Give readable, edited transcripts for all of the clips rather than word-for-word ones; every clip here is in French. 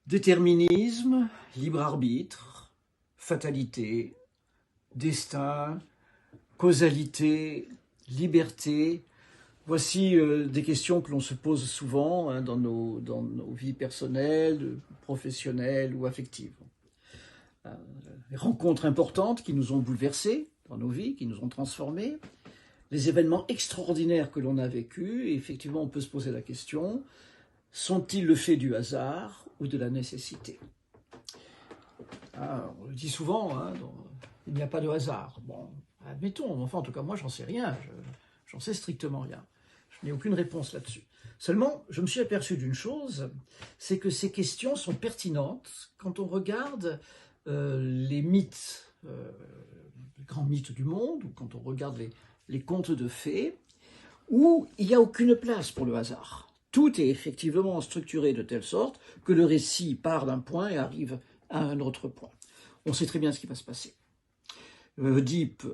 Déterminisme, libre arbitre, fatalité, destin, causalité, liberté, voici des questions que l'on se pose souvent dans nos vies personnelles, professionnelles ou affectives. Les rencontres importantes qui nous ont bouleversés dans nos vies, qui nous ont transformés, les événements extraordinaires que l'on a vécus, et effectivement on peut se poser la question, sont-ils le fait du hasard ou de la nécessité? On le dit souvent, il n'y a pas de hasard. Bon, admettons, enfin en tout cas moi j'en sais rien, j'en sais strictement rien. Je n'ai aucune réponse là-dessus. Seulement, je me suis aperçu d'une chose, c'est que ces questions sont pertinentes quand on regarde les mythes, les grands mythes du monde, ou quand on regarde les contes de fées, où il n'y a aucune place pour le hasard. Tout est effectivement structuré de telle sorte que le récit part d'un point et arrive à un autre point. On sait très bien ce qui va se passer. Oedipe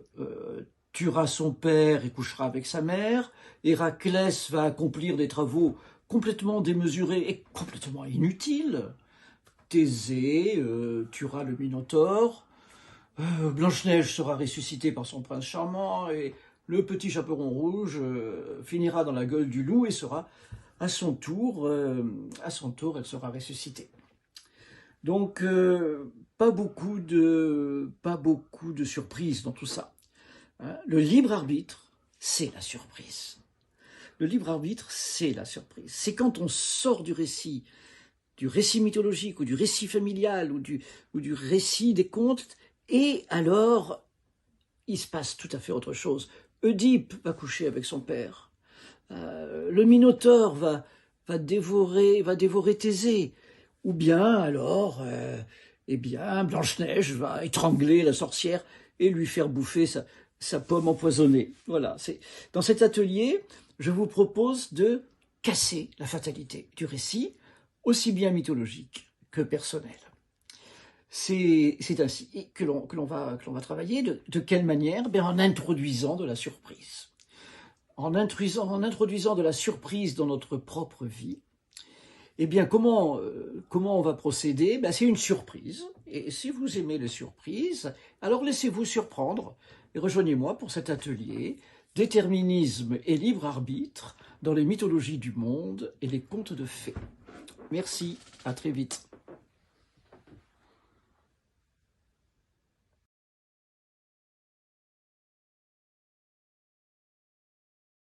tuera son père et couchera avec sa mère. Héraclès va accomplir des travaux complètement démesurés et complètement inutiles. Thésée tuera le Minotaure. Blanche-Neige sera ressuscitée par son prince charmant et le petit chaperon rouge finira dans la gueule du loup et sera à son tour, elle sera ressuscitée. Donc, pas beaucoup de surprises dans tout ça. Le libre arbitre, c'est la surprise. Le libre arbitre, c'est la surprise. C'est quand on sort du récit mythologique ou du récit familial ou du récit des contes, et alors, il se passe tout à fait autre chose. Oedipe va coucher avec son père. Le Minotaure va dévorer Thésée. Ou bien alors, Blanche-Neige va étrangler la sorcière et lui faire bouffer sa pomme empoisonnée. Voilà. Dans cet atelier, je vous propose de casser la fatalité du récit, aussi bien mythologique que personnel. C'est ainsi que l'on va travailler. De quelle manière? En introduisant de la surprise. En introduisant de la surprise dans notre propre vie. Eh bien, comment on va procéder? C'est une surprise. Et si vous aimez les surprises, alors laissez-vous surprendre et rejoignez-moi pour cet atelier « Déterminisme et libre arbitre dans les mythologies du monde et les contes de fées ». Merci, à très vite.